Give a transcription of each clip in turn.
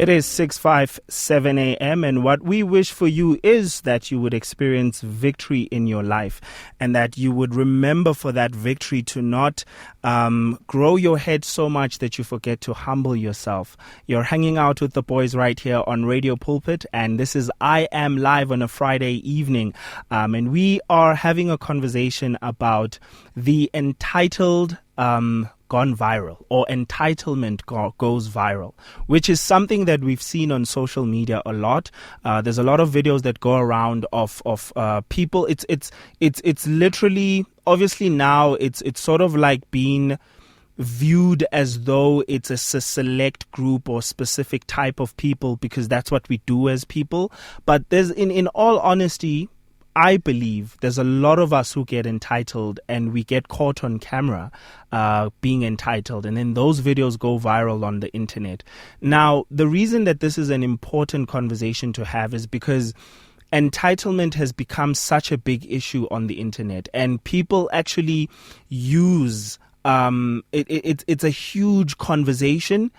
It is 6:57 a.m. and what we wish for you is that you would experience victory in your life and that you would remember for that victory to not grow your head so much that you forget to humble yourself. You're hanging out with the boys right here on Radio Pulpit, and this is I Am Live on a Friday evening. And we are having a conversation about the entitled gone viral, or entitlement goes viral, which is something that we've seen on social media a lot. There's a lot of videos that go around of people. It's literally, obviously now it's sort of like being viewed as though it's a select group or specific type of people because that's what we do as people. But there's in all honesty, I believe there's a lot of us who get entitled and we get caught on camera being entitled, and then those videos go viral on the internet. Now, the reason that this is an important conversation to have is because entitlement has become such a big issue on the internet, and people actually use it's a huge conversation.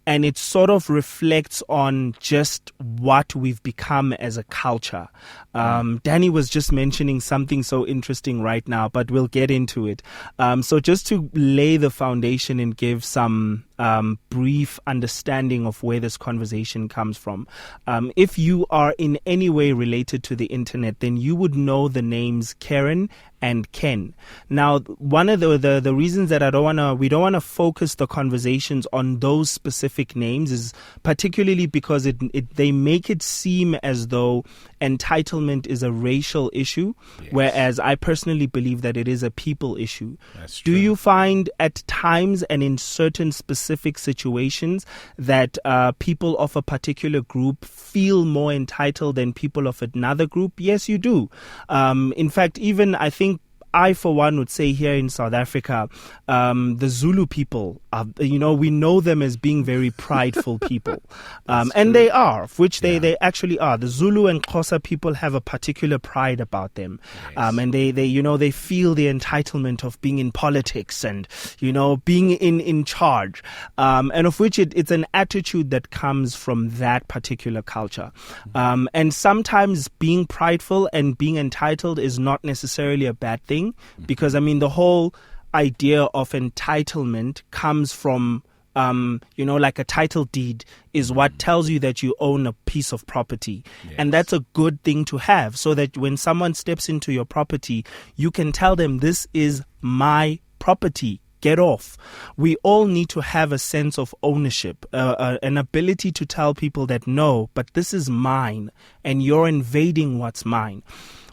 And it sort of reflects on just what we've become as a culture. Danny was just mentioning something so interesting right now, but we'll get into it. So just to lay the foundation and give some brief understanding of where this conversation comes from. If you are in any way related to the internet, then you would know the names Karen and Ken. Now, one of the reasons that we don't want to focus the conversations on those specific names is particularly because they make it seem as though entitlement is a racial issue, yes, whereas I personally believe that it is a people issue. That's true. Do you find at times and in certain specific situations that people of a particular group feel more entitled than people of another group? Yes, you do. In fact, even I think I, for one, would say here in South Africa, the Zulu people, we know them as being very prideful people. And they are, which they actually are. The Zulu and Xhosa people have a particular pride about them. Yes. And they feel the entitlement of being in politics and, being in charge. And of which it's an attitude that comes from that particular culture. And sometimes being prideful and being entitled is not necessarily a bad thing. Because, the whole idea of entitlement comes from, like a title deed is what tells you that you own a piece of property. Yes. And that's a good thing to have, so that when someone steps into your property, you can tell them, this is my property. Get off. We all need to have a sense of ownership, an ability to tell people that, no, but this is mine and you're invading what's mine.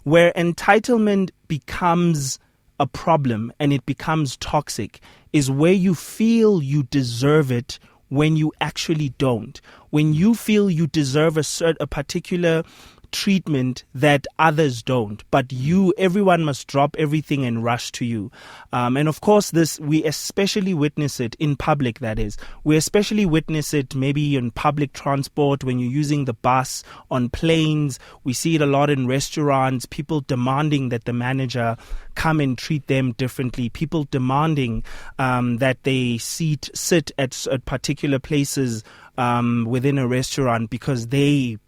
Where entitlement becomes a problem and it becomes toxic is where you feel you deserve it when you actually don't. When you feel you deserve a particular treatment that others don't, but everyone must drop everything and rush to you. And of course, we especially witness it in public, that is. We especially witness it maybe in public transport, when you're using the bus, on planes. We see it a lot in restaurants, people demanding that the manager come and treat them differently, people demanding that they sit at particular places within a restaurant because they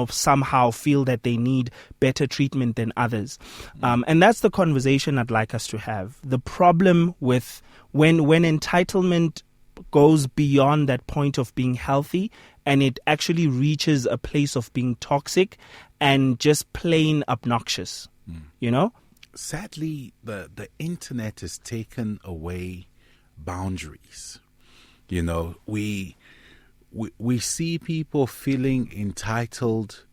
somehow feel that they need better treatment than others. And that's the conversation I'd like us to have. The problem with when entitlement goes beyond that point of being healthy and it actually reaches a place of being toxic and just plain obnoxious, Sadly, the internet has taken away boundaries. We see people feeling entitled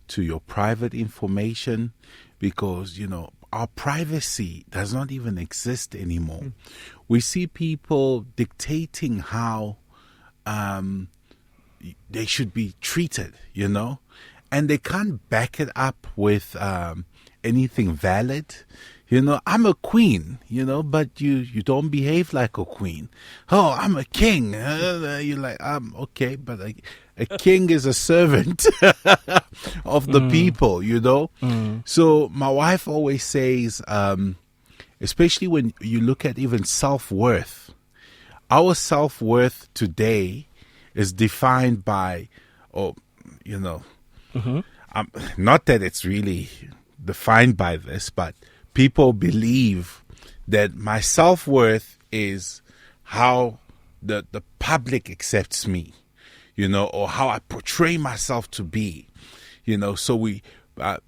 to your private information because, our privacy does not even exist anymore. We see people dictating how they should be treated, and they can't back it up with anything valid. I'm a queen, but you don't behave like a queen. Oh, I'm a king. You're like, okay, but a king is a servant of the people, So my wife always says, especially when you look at even self-worth, our self-worth today is defined by, or, not that it's really defined by this, but people believe that my self-worth is how the public accepts me, or how I portray myself to be, So I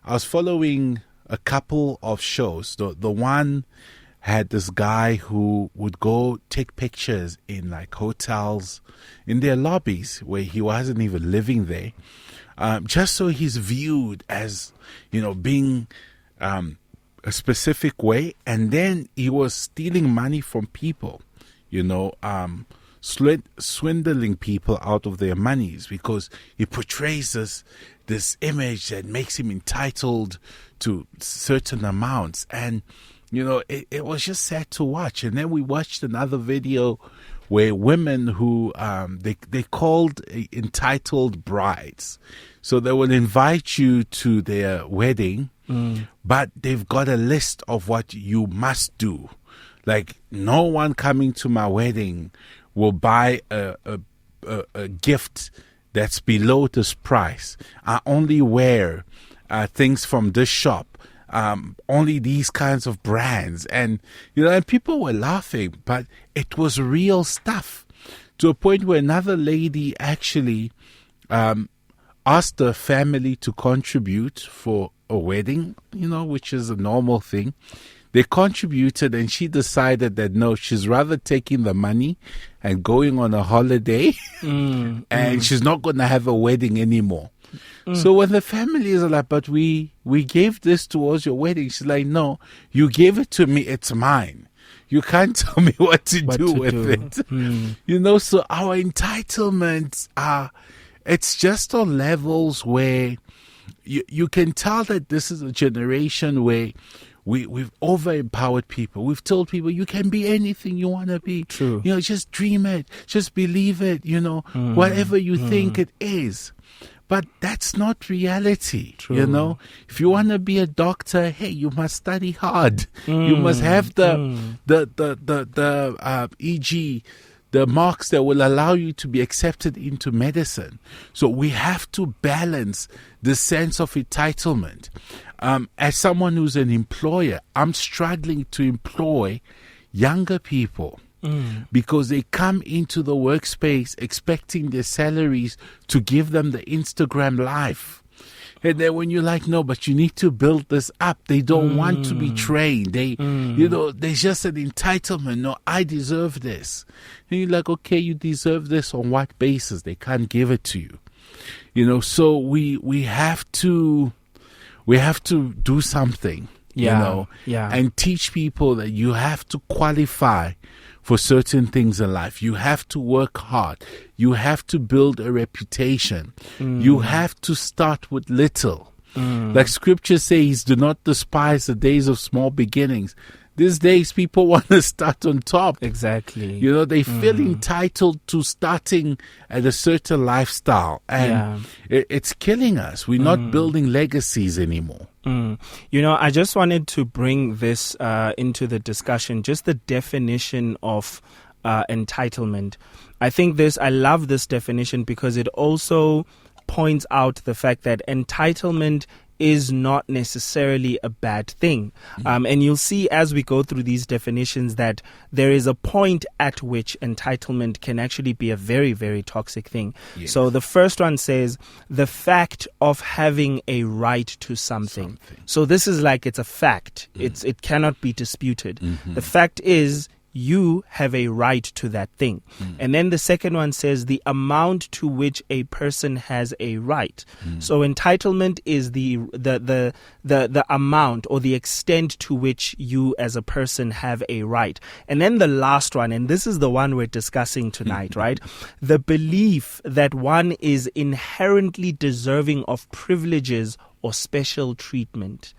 was following a couple of shows. The one had this guy who would go take pictures in like hotels, in their lobbies where he wasn't even living there, just so he's viewed as, being a specific way. And then he was stealing money from people, swindling people out of their monies, because he portrays this image that makes him entitled to certain amounts. And it was just sad to watch. And then we watched another video where women who they called entitled brides. So they will invite you to their wedding, but they've got a list of what you must do. Like, no one coming to my wedding will buy a gift that's below this price. I only wear things from this shop. Only these kinds of brands. And, and people were laughing, but it was real stuff, to a point where another lady actually asked the family to contribute for a wedding, which is a normal thing. They contributed, and she decided that no, she's rather taking the money and going on a holiday and she's not going to have a wedding anymore. So when the family is like, but we gave this towards your wedding, she's like, no, you gave it to me, it's mine. You can't tell me what to do with it. So our entitlements it's just on levels where you can tell that this is a generation where we've over-empowered people. We've told people you can be anything you want to be. True. Just dream it. Just believe it, whatever you think it is. But that's not reality. True. If you want to be a doctor, hey, you must study hard. You must have e.g., the marks that will allow you to be accepted into medicine. So we have to balance the sense of entitlement. As someone who's an employer, I'm struggling to employ younger people. Because they come into the workspace expecting their salaries to give them the Instagram life. And then when you're like, no, but you need to build this up, they don't want to be trained. They, there's just an entitlement. No, I deserve this. And you're like, okay, you deserve this on what basis? They can't give it to you. So we have to do something, and teach people that you have to qualify for certain things in life. You have to work hard. You have to build a reputation. You have to start with little. Like scripture says, do not despise the days of small beginnings. These days, people want to start on top. Exactly. They feel entitled to starting at a certain lifestyle. And it's killing us. We're not building legacies anymore. I just wanted to bring this into the discussion, just the definition of entitlement. I love this definition because it also points out the fact that entitlement is not necessarily a bad thing. And you'll see as we go through these definitions that there is a point at which entitlement can actually be a very, very toxic thing. Yes. So the first one says the fact of having a right to something. So this is like it's a fact. It cannot be disputed. The fact is you have a right to that thing. And then the second one says the amount to which a person has a right. So entitlement is the amount or the extent to which you as a person have a right. And then the last one, and this is the one we're discussing tonight, right? The belief that one is inherently deserving of privileges or special treatment.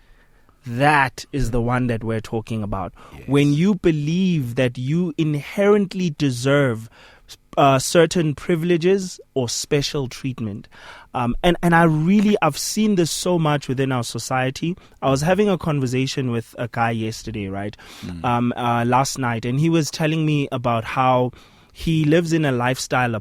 That is the one that we're talking about. Yes. When you believe that you inherently deserve certain privileges or special treatment. And I've seen this so much within our society. I was having a conversation with a guy yesterday, right? Last night, and he was telling me about how he lives in a lifestyle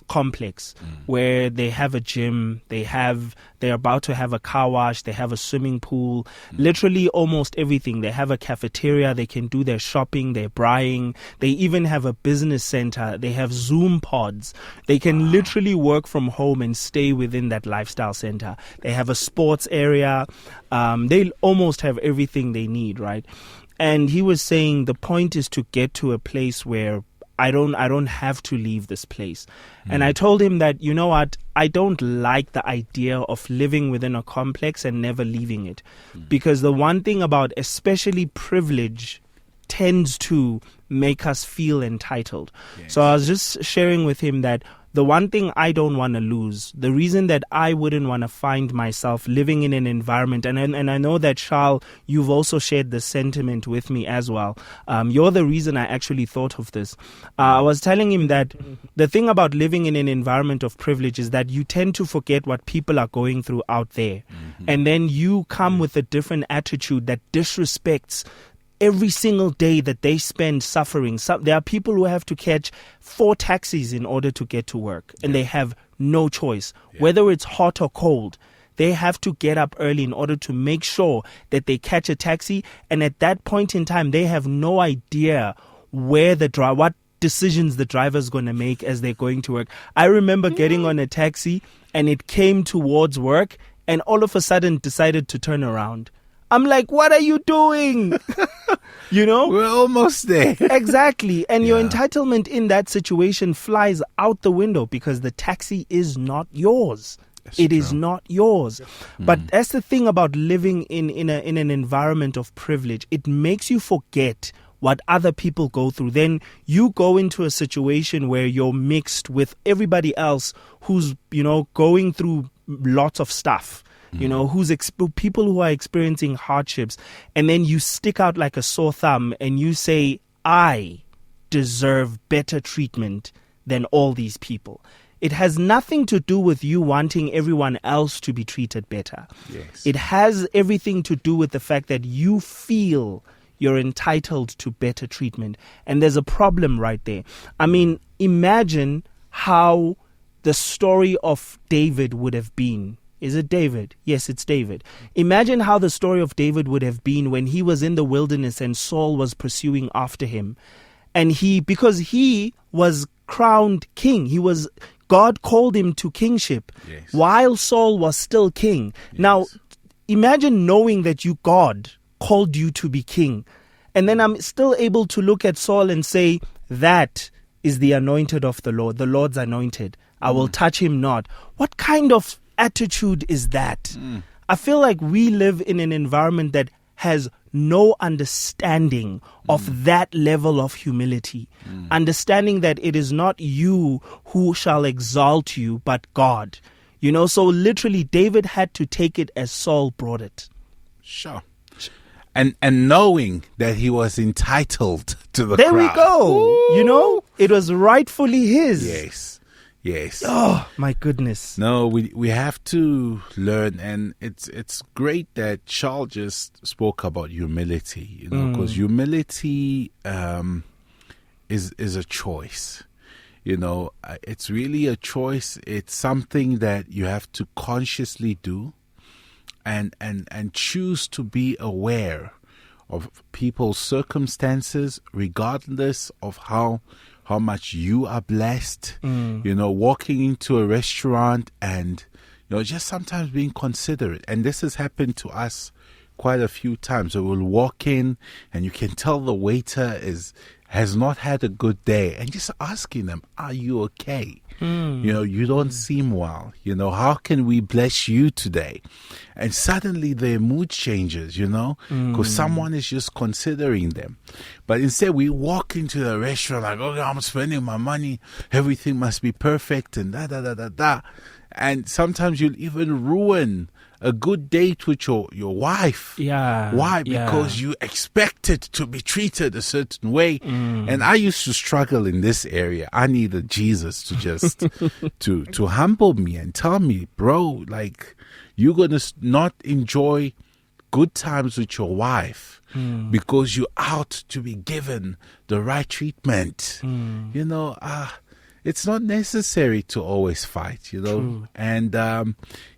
complex where they have a gym, they're about to have a car wash, they have a swimming pool, literally almost everything. They have a cafeteria, they can do their shopping, their buying, they even have a business center, they have Zoom pods, they can literally work from home and stay within that lifestyle center. They have a sports area, they almost have everything they need, right? And he was saying the point is to get to a place where I don't have to leave this place. And I told him that, you know what, I don't like the idea of living within a complex and never leaving it. Because the one thing about especially privilege tends to make us feel entitled. Yes. So I was just sharing with him that the one thing I don't want to lose, the reason that I wouldn't want to find myself living in an environment, and I know that, Charles, you've also shared this sentiment with me as well. You're the reason I actually thought of this. I was telling him that the thing about living in an environment of privilege is that you tend to forget what people are going through out there. And then you come with a different attitude that disrespects every single day that they spend suffering. There are people who have to catch 4 taxis in order to get to work, and they have no choice. Whether it's hot or cold, they have to get up early in order to make sure that they catch a taxi. And at that point in time, they have no idea what decisions the driver's going to make as they're going to work. I remember getting on a taxi, and it came towards work, and all of a sudden decided to turn around. I'm like, what are you doing? You know? We're almost there. Exactly. And your entitlement in that situation flies out the window because the taxi is not yours. It is not yours. But that's the thing about living in an environment of privilege. It makes you forget what other people go through. Then you go into a situation where you're mixed with everybody else who's, going through lots of stuff. People who are experiencing hardships, and then you stick out like a sore thumb and you say, I deserve better treatment than all these people. It has nothing to do with you wanting everyone else to be treated better. Yes. It has everything to do with the fact that you feel you're entitled to better treatment. And there's a problem right there. I mean, imagine how the story of David would have been. Is it David? Yes, it's David. Imagine how the story of David would have been when he was in the wilderness and Saul was pursuing after him. And because he was crowned king, God called him to kingship while Saul was still king. Yes. Now, imagine knowing that God called you to be king. And then I'm still able to look at Saul and say, that is the anointed of the Lord, the Lord's anointed. I will touch him not. What kind of attitude is that? I feel like we live in an environment that has no understanding of that level of humility. Understanding that it is not you who shall exalt you, but God. So literally David had to take it as Saul brought it. Sure. And knowing that he was entitled to the crown. There we go. Ooh. It was rightfully his. Yes. Oh, my goodness. No, we have to learn, and it's great that Charles just spoke about humility, because humility is a choice. It's really a choice. It's something that you have to consciously do and choose to be aware of people's circumstances, regardless of how much you are blessed, walking into a restaurant and, just sometimes being considerate. And this has happened to us quite a few times. So we'll walk in and you can tell the waiter has not had a good day, and just asking them, are you okay? You don't seem well. How can we bless you today? And suddenly their mood changes, because someone is just considering them. But instead we walk into the restaurant like, okay, I'm spending my money. Everything must be perfect and da. And sometimes you'll even ruin a good date with your wife. Yeah. Why? Because you expected to be treated a certain way. And I used to struggle in this area. I needed Jesus to just to humble me and tell me, bro, like, you're going to not enjoy good times with your wife because you're out to be given the right treatment. it's not necessary to always fight, you know. True. And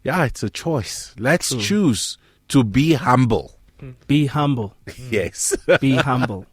yeah, it's a choice. Let's choose to be humble. Be humble. Yes. Be humble.